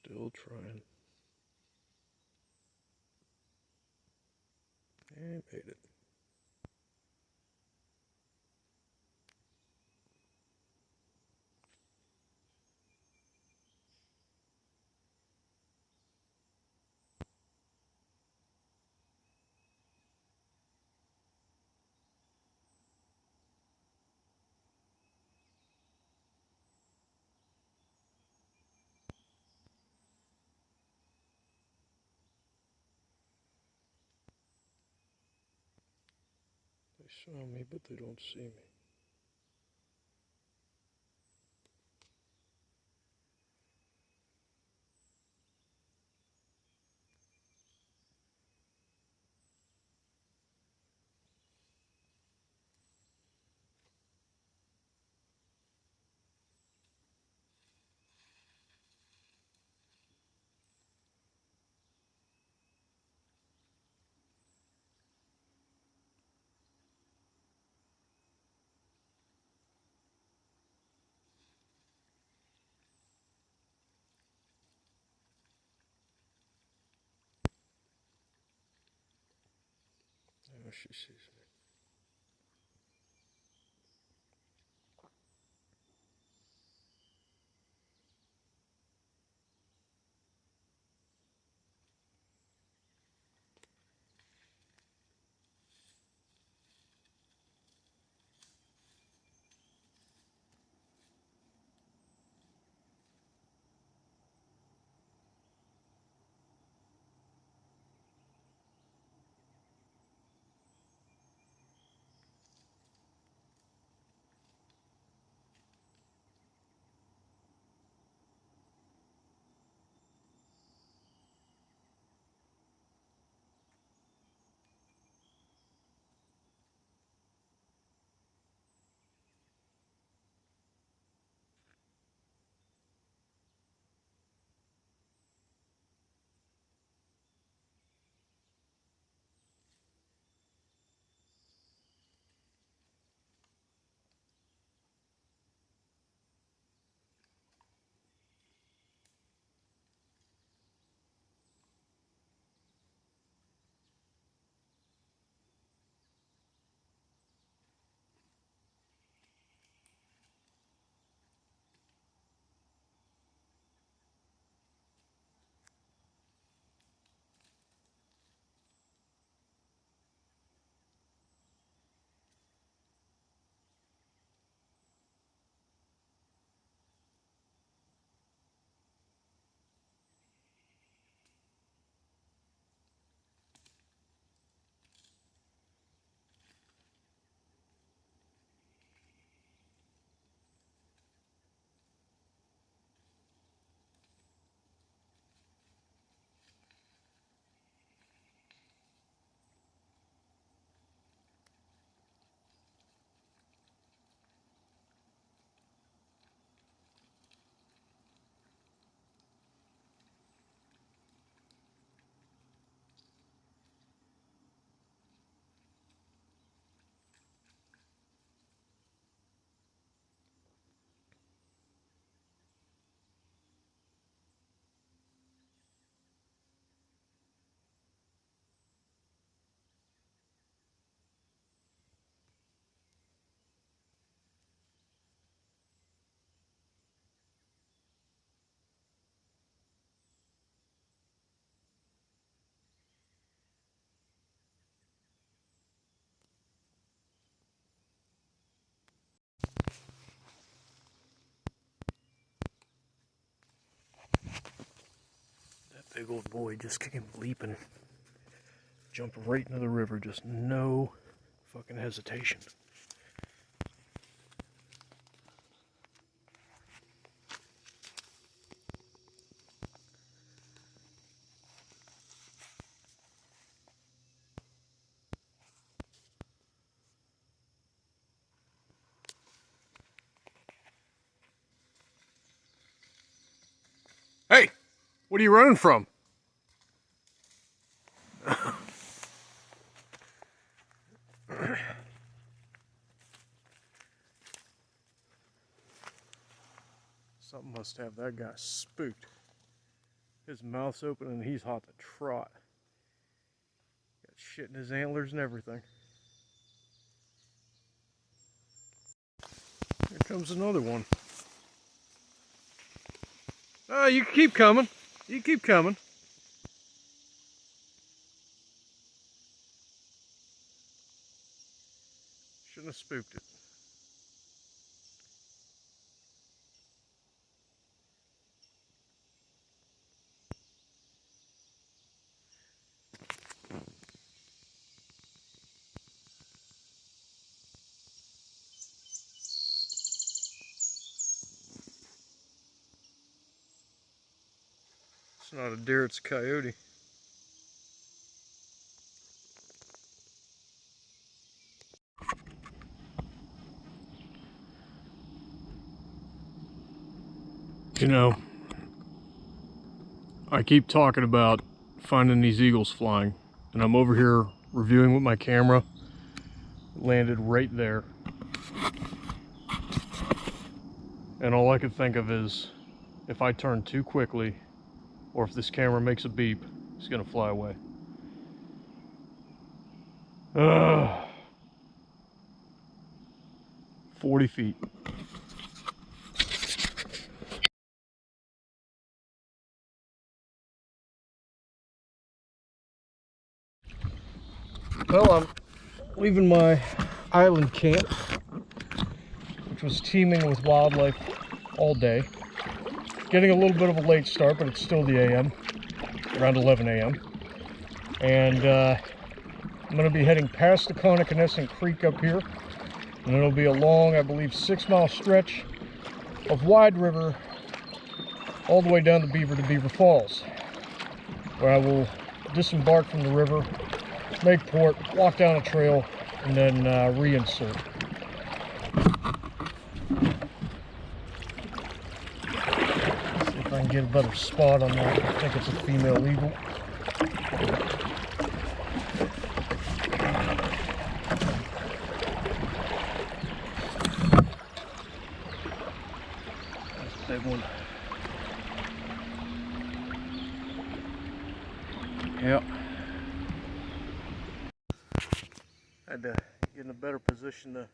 Still trying. And made it. They saw me, but they don't see me. Now she sees me. Big old boy just came leaping, jumping right into the river, just no fucking hesitation. Hey, what are you running from? Something must have that guy spooked. His mouth's open and he's hot to trot. Got shit in his antlers and everything. Here comes another one. Oh, you keep coming. You keep coming. Shouldn't have spooked it. It's not a deer, it's a coyote. You know, I keep talking about finding these eagles flying, and I'm over here reviewing with my camera. Landed right there. And all I could think of is, if I turn too quickly, or if this camera makes a beep, it's gonna fly away. 40 feet. Well, I'm leaving my island camp, which was teeming with wildlife all day. Getting a little bit of a late start, but it's still the AM, around 11 a.m. And I'm going to be heading past the Connoquenessing Creek up here, and it'll be a long, I believe, 6-mile stretch of wide river all the way down the Beaver to Beaver Falls, where I will disembark from the river, make port, walk down a trail, and then reinsert. See if I can get a better spot on that. I think it's a female eagle. That's a big one. Yep. Had to get in a better position to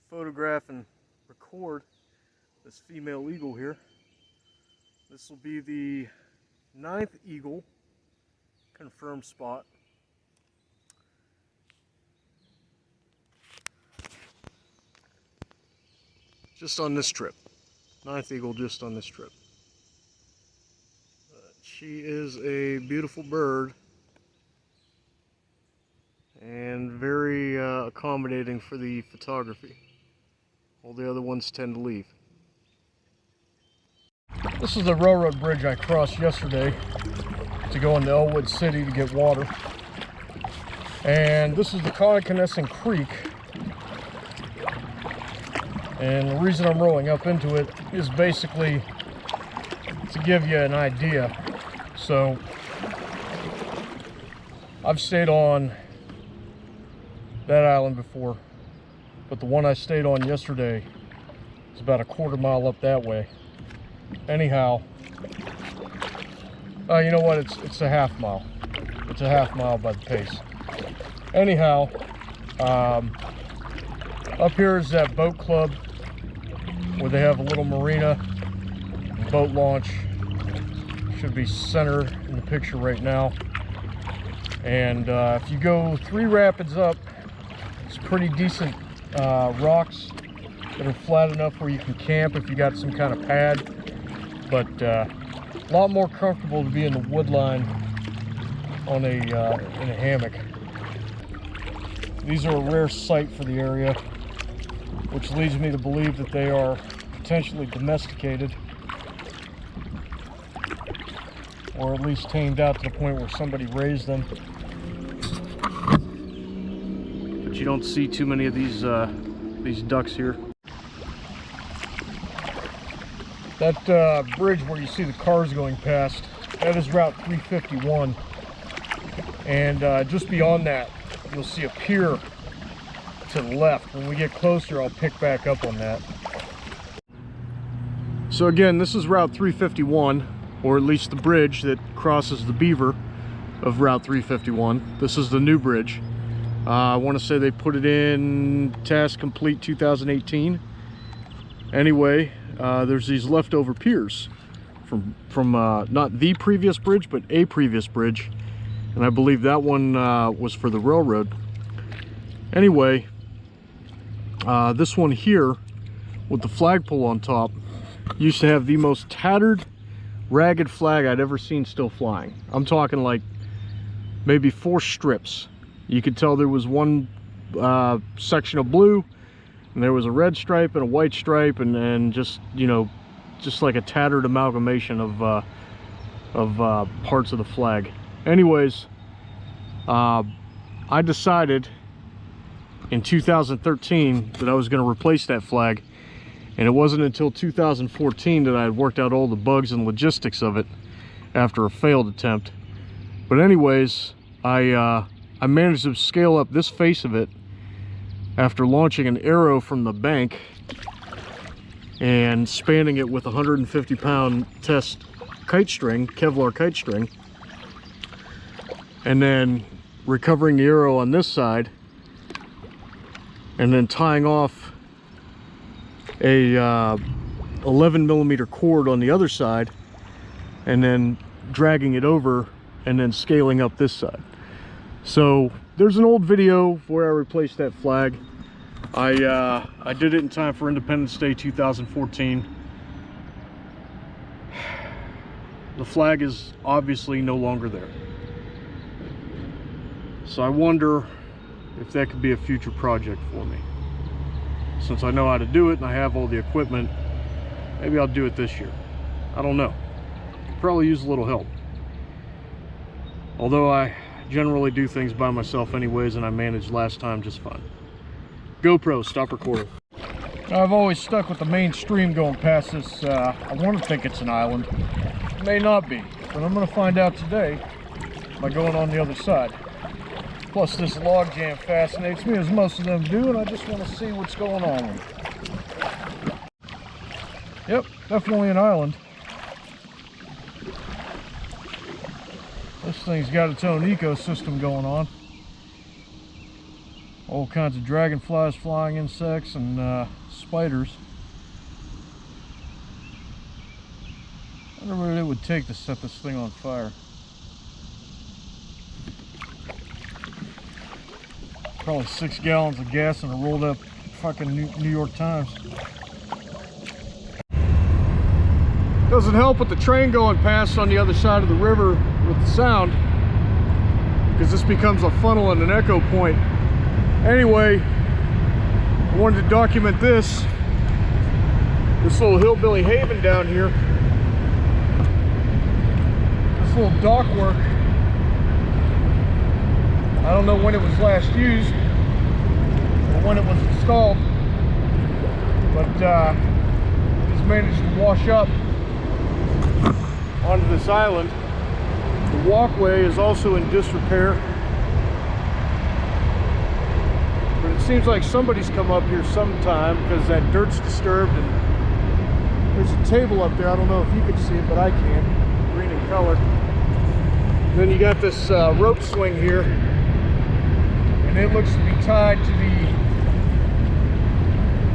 photograph and record this female eagle here. This will be the 9th eagle confirmed spot. Just on this trip. 9th eagle just on this trip. She is a beautiful bird and very accommodating for the photography. All the other ones tend to leave. This is the railroad bridge I crossed yesterday to go into Elwood City to get water. And this is the Connoquenessing Creek. And the reason I'm rolling up into it is basically to give you an idea. So, I've stayed on that island before, but the one I stayed on yesterday is about a quarter mile up that way. Anyhow, you know what, it's a half mile. It's a half mile by the pace. Anyhow, up here is that boat club where they have a little marina, boat launch. Should be center in the picture right now. And if you go 3 rapids up, it's pretty decent rocks that are flat enough where you can camp if you got some kind of pad. But a lot more comfortable to be in the wood line on in a hammock. These are a rare sight for the area, which leads me to believe that they are potentially domesticated, or at least tamed out to the point where somebody raised them. But you don't see too many of these ducks here. That bridge where you see the cars going past, that is Route 351. And just beyond that, you'll see a pier to the left. When we get closer, I'll pick back up on that. So again, this is Route 351. or at least the bridge that crosses the Beaver of Route 351. This is the new bridge. I want to say they put it in task complete 2018. Anyway, there's these leftover piers from not the previous bridge, but a previous bridge, and I believe that one was for the railroad. Anyway, this one here with the flagpole on top used to have the most tattered, ragged flag I'd ever seen still flying. I'm talking like maybe 4 strips. You could tell there was one section of blue, and there was a red stripe and a white stripe, and just, you know, just like a tattered amalgamation of parts of the flag. Anyways, I decided in 2013 that I was going to replace that flag, and it wasn't until 2014 that I had worked out all the bugs and logistics of it after a failed attempt. But anyways, I managed to scale up this face of it after launching an arrow from the bank and spanning it with 150-pound test kite string, Kevlar kite string, and then recovering the arrow on this side, and then tying off a 11mm cord on the other side, and then dragging it over and then scaling up this side. So there's an old video where I replaced that flag. I did it in time for Independence Day 2014. The flag is obviously no longer there. So I wonder if that could be a future project for me. Since I know how to do it and I have all the equipment, maybe I'll do it this year. I don't know. Could probably use a little help. Although I generally do things by myself anyways, and I managed last time just fine. GoPro, stop recording. I've always stuck with the main stream going past this. I want to think it's an island. It may not be, but I'm going to find out today by going on the other side. Plus, this log jam fascinates me, as most of them do, and I just want to see what's going on with it. Yep, definitely an island. This thing's got its own ecosystem going on. All kinds of dragonflies, flying insects, and spiders. I wonder what it would take to set this thing on fire. Probably 6 gallons of gas and a rolled up fucking New York Times. Doesn't help with the train going past on the other side of the river with the sound, because this becomes a funnel and an echo point. Anyway, I wanted to document this little hillbilly haven down here. This little dock work, I don't know when it was last used or when it was installed, but it's managed to wash up onto this island. The walkway is also in disrepair, but it seems like somebody's come up here sometime because that dirt's disturbed, and there's a table up there. I don't know if you can see it, but I can. Green in color. And then you got this rope swing here, and it looks to be tied to the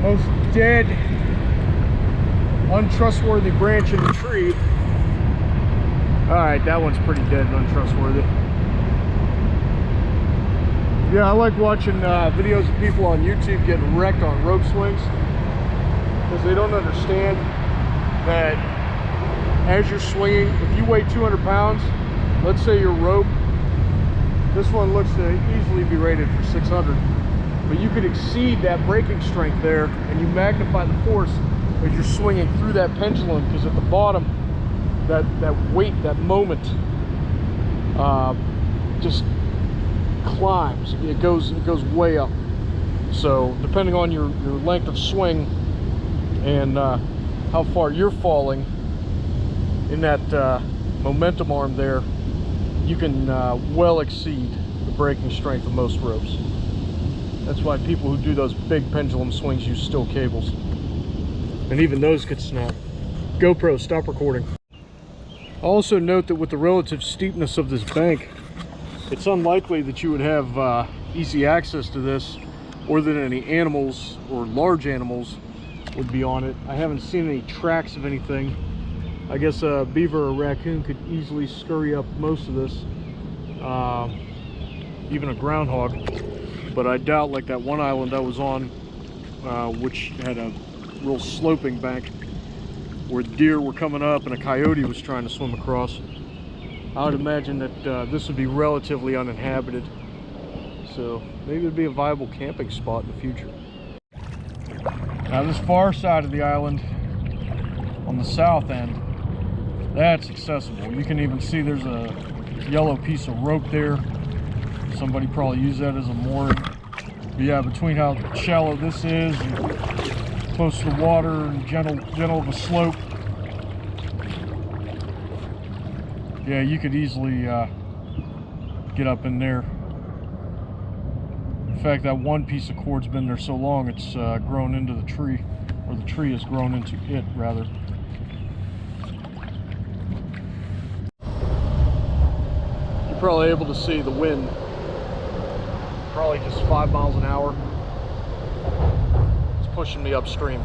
most dead, untrustworthy branch in the tree. Alright, that one's pretty dead and untrustworthy. Yeah, I like watching videos of people on YouTube getting wrecked on rope swings, because they don't understand that as you're swinging, if you weigh 200 pounds, let's say your rope, this one looks to easily be rated for 600, but you could exceed that braking strength there, and you magnify the force as you're swinging through that pendulum, because at the bottom, that weight, that moment, just climbs. It goes way up. So depending on your length of swing and how far you're falling in that momentum arm there, you can well exceed the braking strength of most ropes. That's why people who do those big pendulum swings use steel cables, and even those could snap. GoPro, stop recording. Also note that with the relative steepness of this bank, it's unlikely that you would have easy access to this, or that any animals or large animals would be on it. I haven't seen any tracks of anything. I guess a beaver or raccoon could easily scurry up most of this, even a groundhog. But I doubt, like that one island I was on, which had a real sloping bank where deer were coming up and a coyote was trying to swim across. I would imagine that this would be relatively uninhabited, so maybe it'd be a viable camping spot in the future. Now this far side of the island, on the south end, that's accessible. You can even see there's a yellow piece of rope there. Somebody probably used that as a mooring. But yeah, between how shallow this is and close to the water and gentle of a slope, yeah, you could easily get up in there. In fact, that one piece of cord's been there so long it's grown into the tree, or the tree has grown into it rather. You're probably able to see the wind, probably just 5 miles an hour. It's pushing me upstream,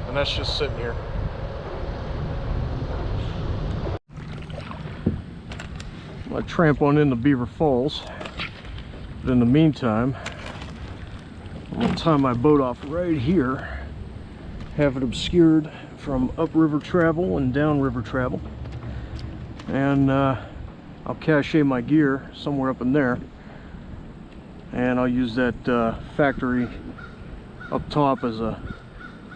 and that's just sitting here. I'm gonna tramp on into Beaver Falls, but in the meantime, I'm gonna tie my boat off right here, have it obscured from upriver travel and downriver travel, and I'll cache my gear somewhere up in there, and I'll use that factory up top as a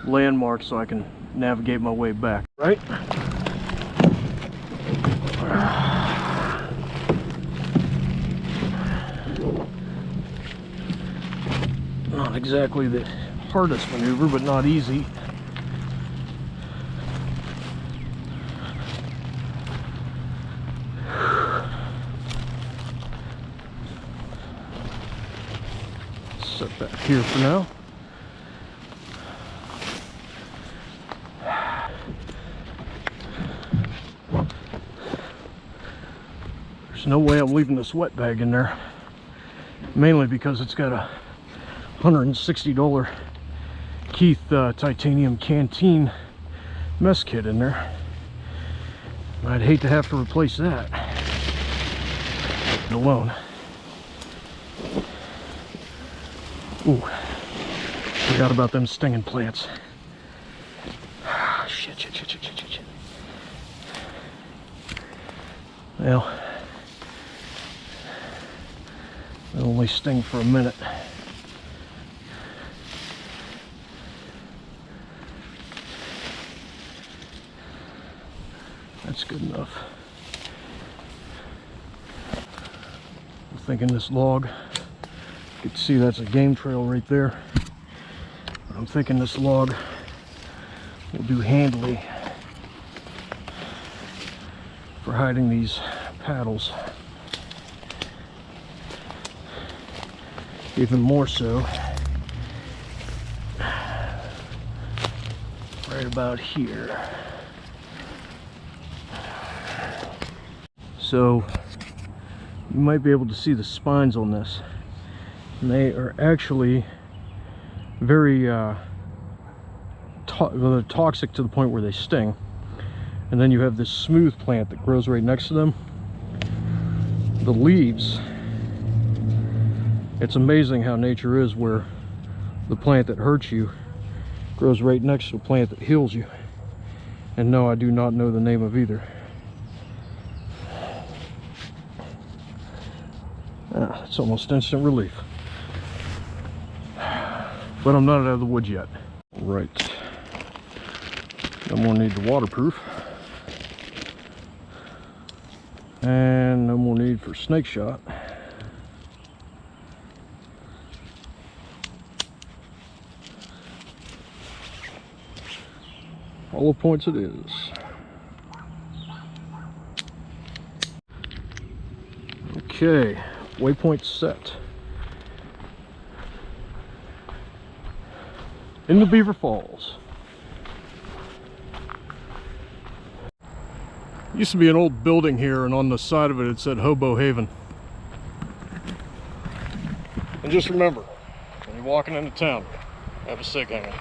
landmark so I can navigate my way back, right? Not exactly the hardest maneuver, but not easy. Set back here for now. There's no way I'm leaving this wet bag in there, mainly because it's got a $160 Keith titanium canteen mess kit in there. I'd hate to have to replace that alone. Ooh, forgot about them stinging plants. Shit. Well, they'll only sting for a minute. That's good enough. I'm thinking this log, you can see that's a game trail right there. But I'm thinking this log will do handily for hiding these paddles. Even more so right about here. So you might be able to see the spines on this, and they are actually very toxic to the point where they sting. And then you have this smooth plant that grows right next to them. The leaves, it's amazing how nature is, where the plant that hurts you grows right next to a plant that heals you. And no, I do not know the name of either. It's almost instant relief. But I'm not out of the woods yet. Right. No more need to waterproof. And no more need for snake shot. Hollow points it is. Okay, waypoint set. Into Beaver Falls. Used to be an old building here, and on the side of it, it said Hobo Haven. And just remember, when you're walking into town, have a cig hanging.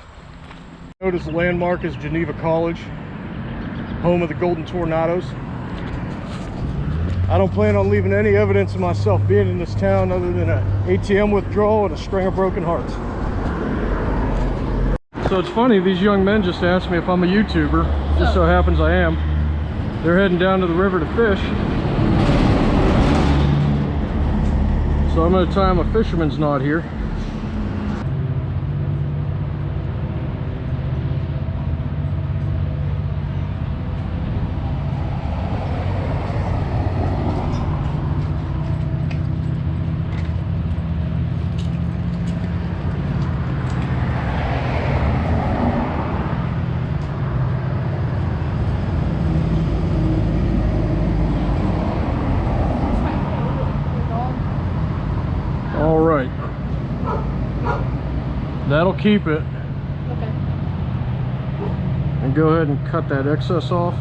Notice the landmark is Geneva College, home of the Golden Tornadoes. I don't plan on leaving any evidence of myself being in this town other than an ATM withdrawal and a string of broken hearts. So it's funny, these young men just asked me if I'm a YouTuber. Just so happens I am. They're heading down to the river to fish. So I'm going to tie them a fisherman's knot here. That'll keep it. Okay. And go ahead and cut that excess off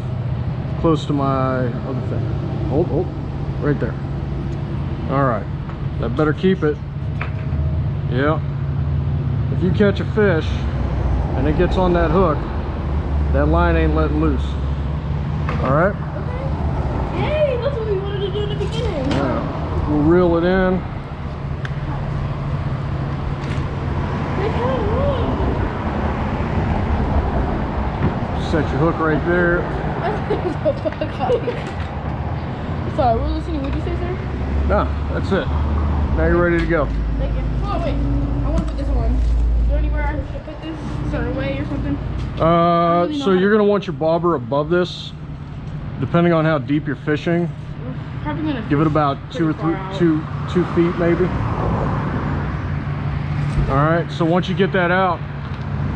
close to my other thing. Oh, right there. All right, that better keep it. Yeah. If you catch a fish and it gets on that hook, that line ain't letting loose. All right. Okay. Hey, that's what we wanted to do in the beginning. Yeah. We'll reel it in. Set your hook right there. Sorry, we're listening. What'd you say, sir? No, that's it. Now you're ready to go. Thank you. Oh, wait. I want to put this on. Is there anywhere I should put this? Is there a way or something? So you're going to want your bobber above this, depending on how deep you're fishing. We're probably going to give it about 2 feet maybe. All right, so once you get that out,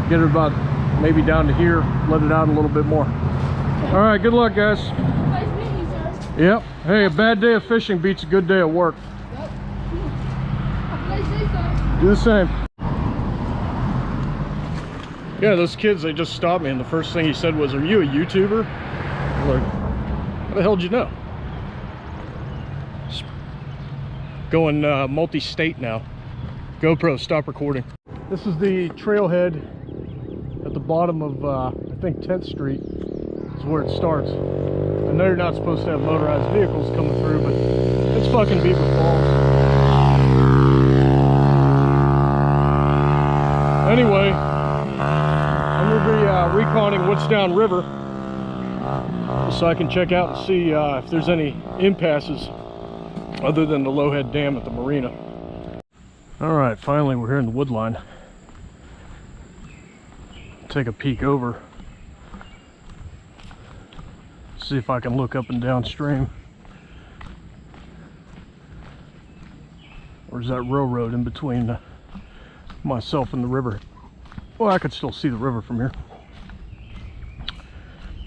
get it about maybe down to here, let it out a little bit more. Okay. All right, good luck, guys. Nice meeting you, sir. Yep. Hey, a bad day of fishing beats a good day of work. Yep. Have a nice day, sir. Do the same. Yeah, those kids, they just stopped me, and the first thing he said was, "Are you a YouTuber?" I'm like, how the hell did you know? Going multi-state now. GoPro, stop recording. This is the trailhead at the bottom of, I think 10th Street is where it starts. I know you're not supposed to have motorized vehicles coming through, but it's fucking Beaver Falls. Anyway, I'm going to be reconning what's downriver so I can check out and see if there's any impasses other than the Lowhead Dam at the marina. All right, finally we're here in the woodline. Take a peek over. See if I can look up and downstream. Or is that railroad in between myself and the river? Well, I could still see the river from here.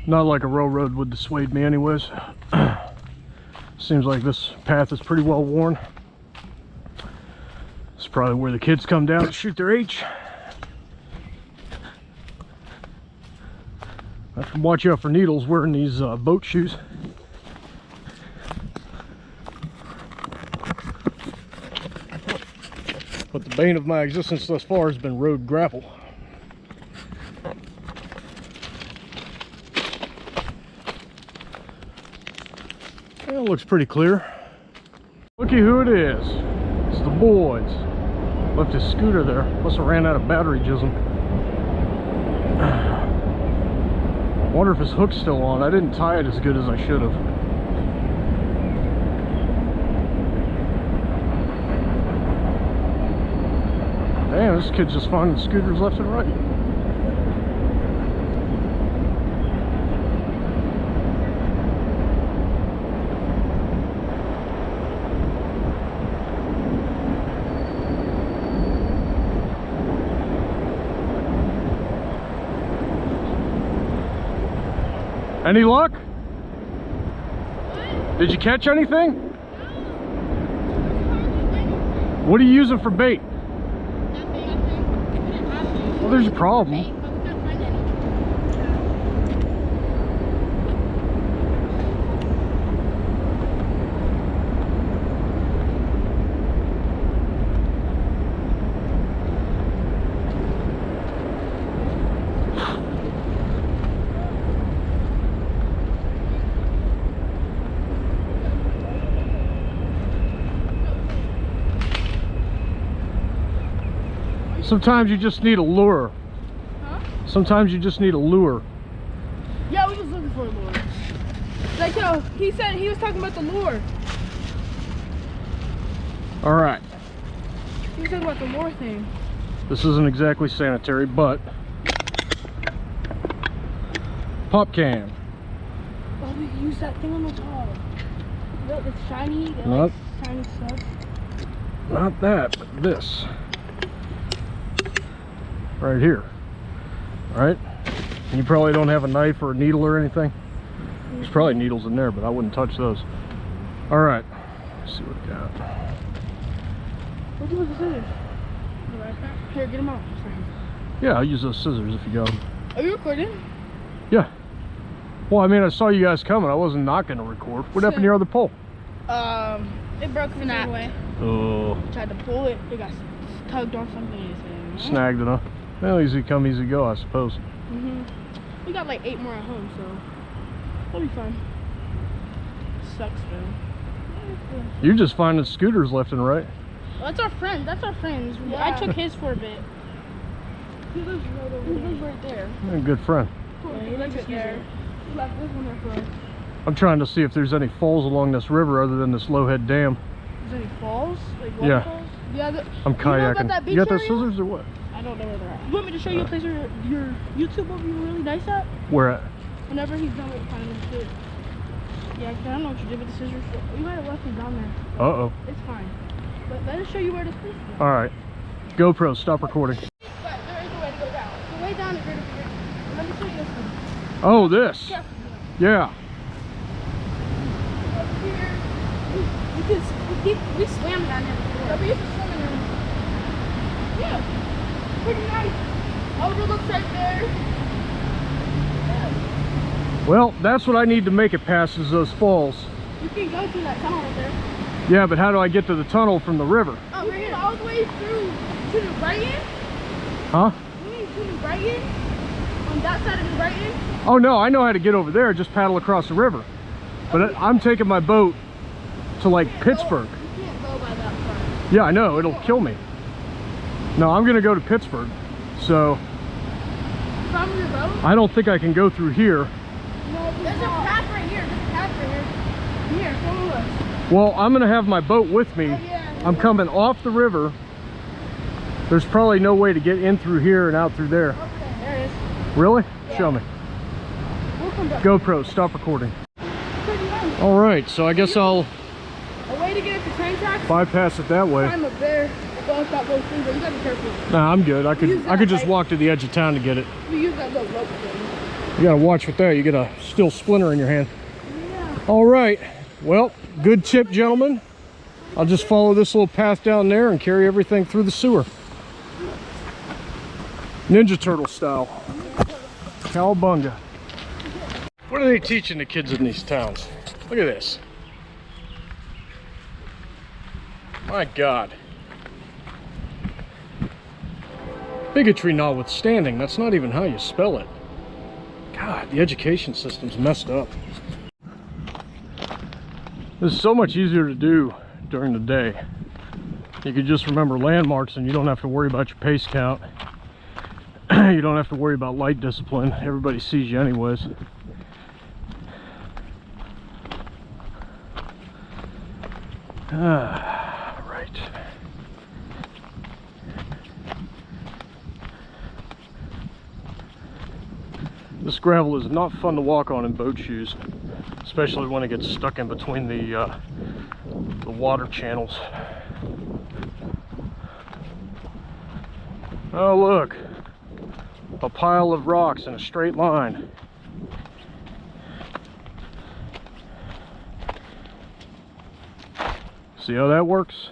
Not like a railroad would dissuade me anyways. Seems like this path is pretty well worn. It's probably where the kids come down to shoot their H. I have to watch out for needles wearing these boat shoes. But the bane of my existence thus far has been road gravel. Well, it looks pretty clear. Looky who it is. It's the boys. Left his scooter there. Must have ran out of battery jism. Wonder if his hook's still on. I didn't tie it as good as I should have. Damn, this kid's just finding scooters left and right. Any luck? What? Did you catch anything? No. What are you using for bait? Nothing. Well, there's your problem. But we can't find any. Sometimes you just need a lure. Huh? Sometimes you just need a lure. Yeah, we was looking for a lure. Like, yo, he said he was talking about the lure. All right. He was talking about the lure thing. This isn't exactly sanitary, but pop can. Oh, we can use that thing on the top. Look, it's shiny. They Not, like shiny stuff. not that, but this. Right here. All right? And you probably don't have a knife or a needle or anything. There's probably needles in there, but I wouldn't touch those. All right. Let's see what we got. What do you want the scissors? Here, get them out. Yeah, I'll use those scissors if you got them. Are you recording? Yeah. Well, I mean, I saw you guys coming. I wasn't not going to record. What happened to your other pole? It broke from that way. Oh. Tried to pull it. It got tugged on something. Snagged it, huh? Well, easy come, easy go, I suppose. We got like 8 more at home, so that'll be fun. Sucks, though. You're just finding scooters left and right. Well, that's our friend. That's our friends. Yeah. I took his for a bit. He lives right over there. He lives right there. You're a good friend. Yeah, he lives right there. He left this one there for us. I'm trying to see if there's any falls along this river other than this Lowhead Dam. Is there any falls? Like Yeah. Falls? Yeah. I'm kayaking. You know about that beach You got those area? scissors or what? I don't know where they're at. You want me to show you a place where your YouTube will be really nice at? Where at? Whenever he's done with finding the shit. Yeah, 'cause I don't know what you did with the scissors. You might have left it down there. Uh-oh. It's fine. But let us show you where this place is. All right. GoPro, stop recording. But there is a way to go down. The way down is right over here. Let me show you this one. Oh, this? Yeah. Yeah. Up here. We swam down there before. Yeah, we used to swim in there. Yeah. Pretty nice. Overlooks right there. Yeah. Well, that's what I need to make it past is those falls. You can go through that tunnel right there. Yeah, but how do I get to the tunnel from the river? Oh, we're going all the way through to the right end. Huh? We need to the right end. On that side of the right end. Oh, no, I know how to get over there. Just paddle across the river. But I'm taking my boat to, like, Pittsburgh. You can't go by that part. Yeah, I know. It'll kill me. No, I'm going to go to Pittsburgh. So From your boat? I don't think I can go through here. No, there's a path right here. There's a path right here. Here, follow us. Well, I'm going to have my boat with me. Oh, yeah. I'm coming off the river. There's probably no way to get in through here and out through there. Okay, there it is. Really? Yeah. Show me. We'll come back. GoPro, stop recording. Pretty nice. All right, so I guess I'll A way to get at the train tracks? bypass it that way. Climb up there. Go up that little thing, but you gotta be careful. Nah, I'm good. I Use could that, just like- walk to the edge of town to get it. We use that little rope thing. You gotta watch with that. You get a steel splinter in your hand. Yeah. All right. Well, good tip, gentlemen. I'll just follow this little path down there and carry everything through the sewer. Ninja Turtle style. Cowabunga. What are they teaching the kids in these towns? Look at this. My God. Bigotry notwithstanding, that's not even how you spell it. God, the education system's messed up. This is so much easier to do during the day. You can just remember landmarks and you don't have to worry about your pace count. You don't have to worry about light discipline. Everybody sees you anyways. Right. This gravel is not fun to walk on in boat shoes, especially when it gets stuck in between the water channels. Oh, look, a pile of rocks in a straight line. See how that works?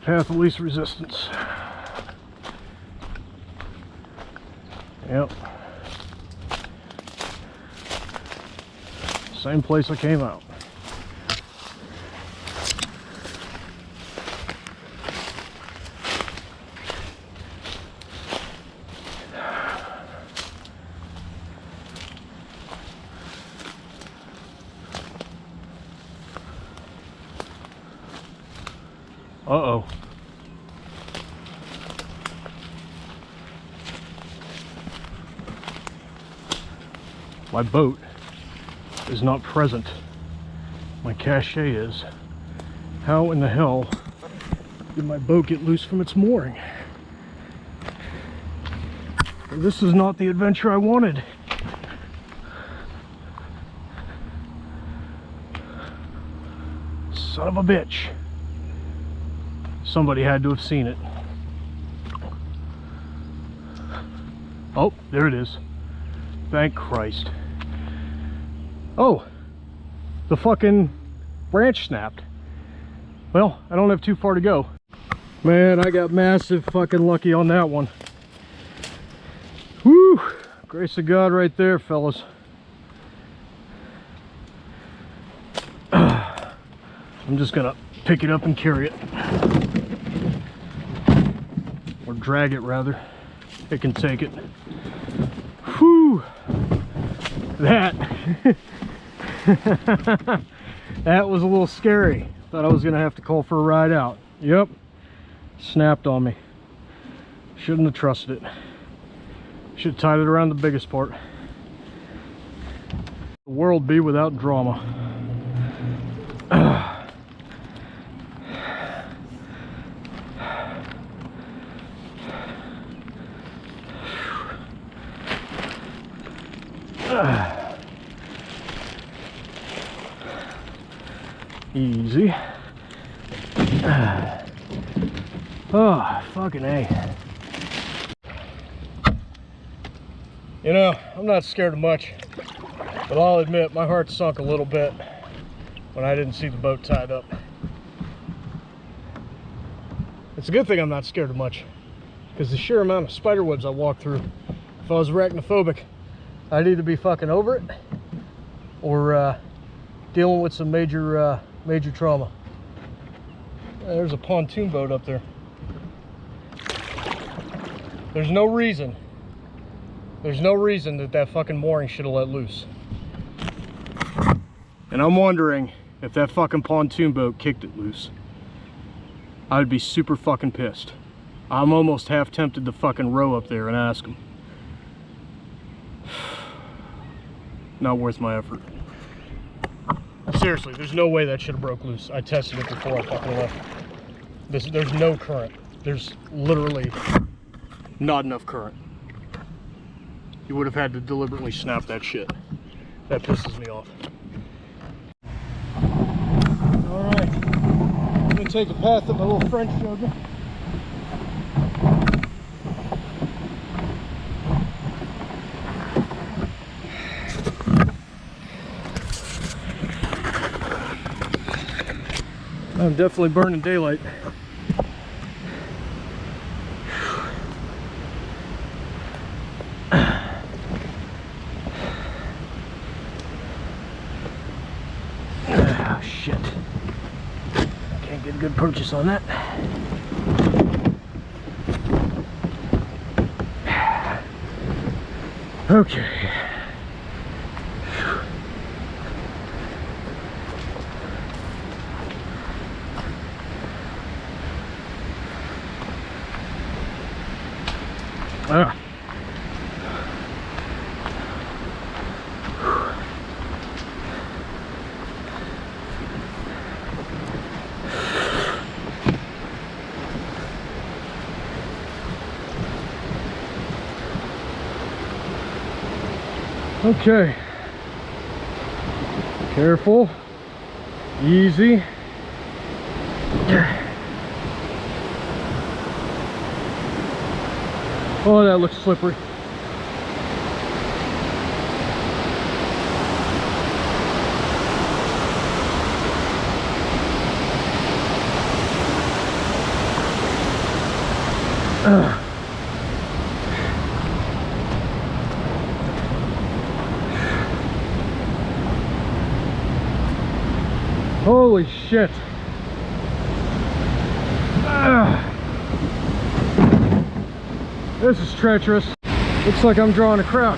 Path of least resistance. Yep. Same place I came out. Uh-oh. My boat is not present. My cache is. How in the hell did my boat get loose from its mooring? This is not the adventure I wanted. Son of a bitch. Somebody had to have seen it. Oh, there it is. Thank Christ. Oh, the fucking branch snapped. Well, I don't have too far to go. Man, I got massive fucking lucky on that one. Woo! Grace of God right there, fellas. I'm just gonna pick it up and carry it. Or drag it, rather. It can take it. Whew! That that was a little scary. Thought I was gonna have to call for a ride out. Yep, snapped on me. Shouldn't have trusted it. Should have tied it around the biggest part. The world be without drama. Easy. Oh, fucking A. You know, I'm not scared of much, but I'll admit my heart sunk a little bit when I didn't see the boat tied up. It's a good thing I'm not scared of much, because the sheer amount of spider webs I walked through, if I was arachnophobic, I'd either be fucking over it or dealing with some major trauma. There's a pontoon boat up there. There's no reason that that fucking mooring should have let loose. And I'm wondering if that fucking pontoon boat kicked it loose. I would be super fucking pissed. I'm almost half tempted to fucking row up there and ask him. Not worth my effort. Seriously, there's no way that should have broke loose. I tested it before I fucking left. There's no current. There's literally not enough current. You would have had to deliberately snap that shit. That pisses me off. Alright. I'm gonna take a path that my little friend showed me. I'm definitely burning daylight. Oh shit. Can't get a good purchase on that. Okay. Ah. Okay. Careful. Easy. Oh, that looks slippery. Holy shit. This is treacherous. Looks like I'm drawing a crowd.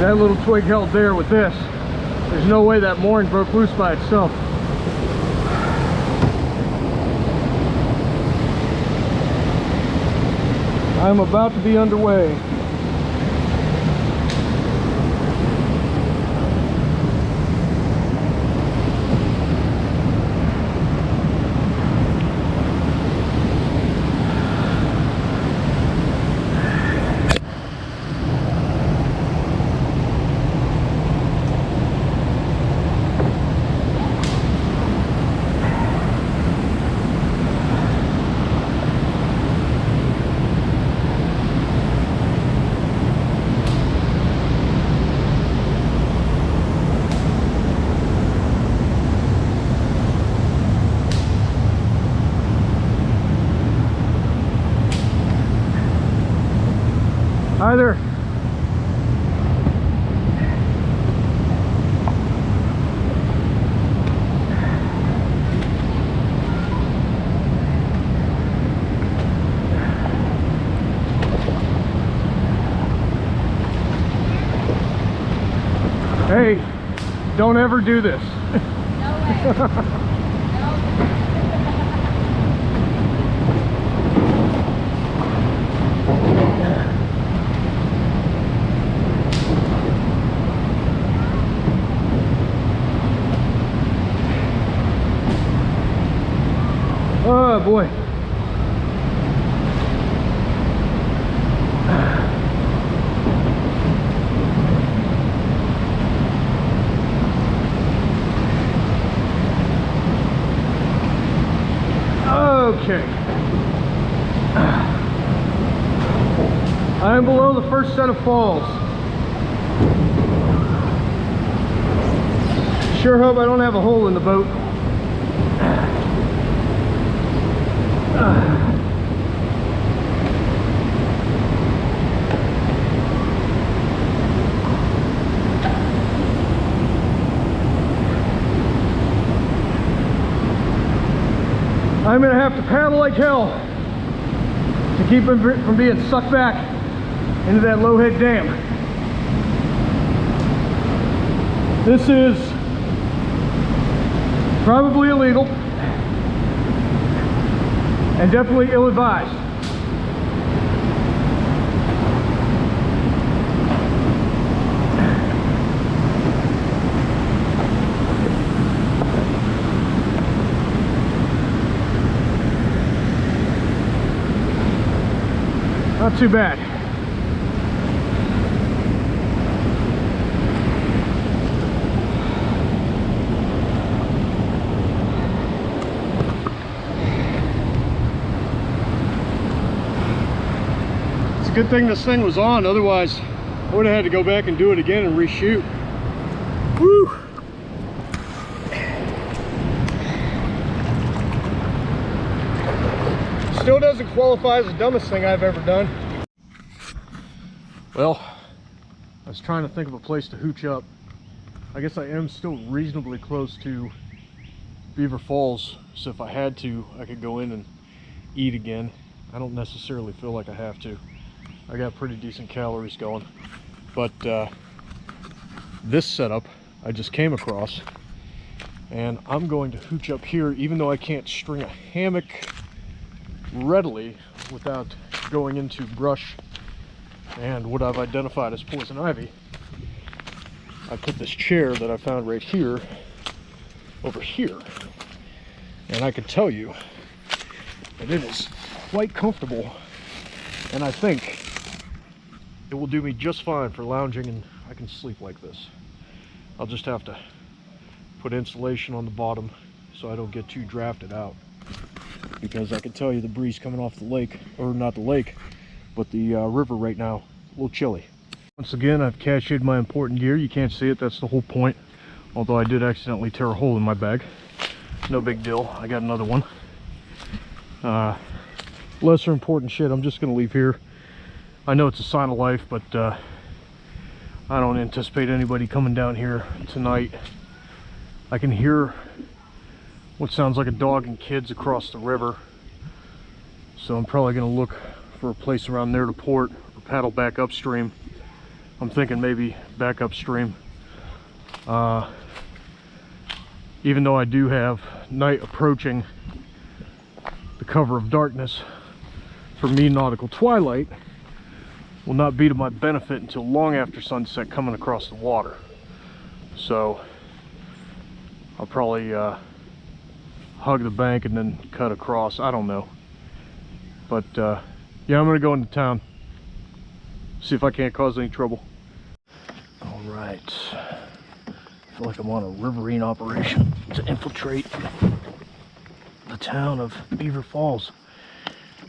That little twig held there with this. There's no way that mooring broke loose by itself. I'm about to be underway. Hi there. Hey, don't ever do this. No way. Oh boy. Okay. I am below the first set of falls. Sure hope I don't have a hole in the boat. I'm gonna have to paddle like hell to keep him from being sucked back into that low head dam. This is probably illegal and definitely ill-advised. Not too bad. It's a good thing this thing was on, otherwise I would have had to go back and do it again and reshoot. Woo! Still doesn't qualify as the dumbest thing I've ever done. Well, I was trying to think of a place to hooch up. I guess I am still reasonably close to Beaver Falls, so if I had to, I could go in and eat again. I don't necessarily feel like I have to. I got pretty decent calories going. But this setup I just came across, and I'm going to hooch up here, even though I can't string a hammock readily without going into brush and what I've identified as poison ivy. I put this chair that I found right here over here, and I can tell you that it is quite comfortable, and I think it will do me just fine for lounging, and I can sleep like this. I'll just have to put insulation on the bottom so I don't get too drafted out, because I can tell you the breeze coming off the lake, or not the lake, but the river right now, a little chilly. Once again, I've cached my important gear. You can't see it, that's the whole point. Although I did accidentally tear a hole in my bag. No big deal, I got another one. Lesser important shit I'm just gonna leave here. I know it's a sign of life, but I don't anticipate anybody coming down here tonight. I can hear what sounds like a dog and kids across the river, so I'm probably going to look for a place around there to port or paddle back upstream. I'm thinking maybe back upstream. Even though I do have night approaching, the cover of darkness for me, nautical twilight will not be to my benefit until long after sunset coming across the water. So I'll probably hug the bank and then cut across. I don't know. But yeah, I'm gonna go into town, see if I can't cause any trouble. All right. I feel like I'm on a riverine operation to infiltrate the town of Beaver Falls.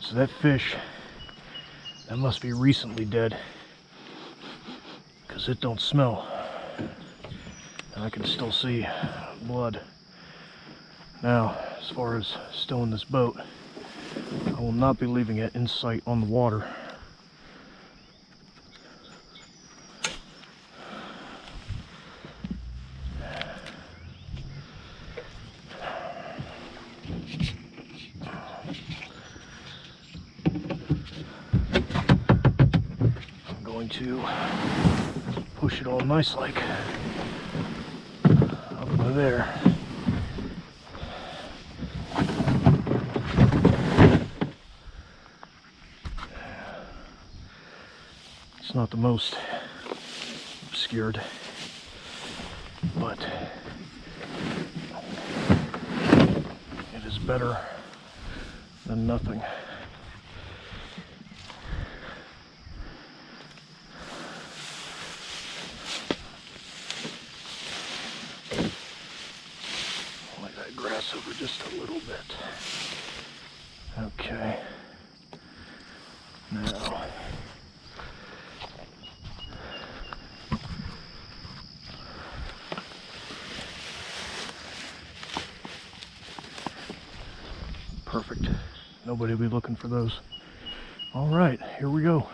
So that fish, that must be recently dead, because it don't smell. And I can still see blood. Now, as far as stowing this boat, I will not be leaving it in sight on the water. I'm going to push it all nice like up by there. It's not the most obscured, but it is better than nothing. Lay that grass over just a little bit. Okay. Now, perfect. Nobody will be looking for those. All right, here we go.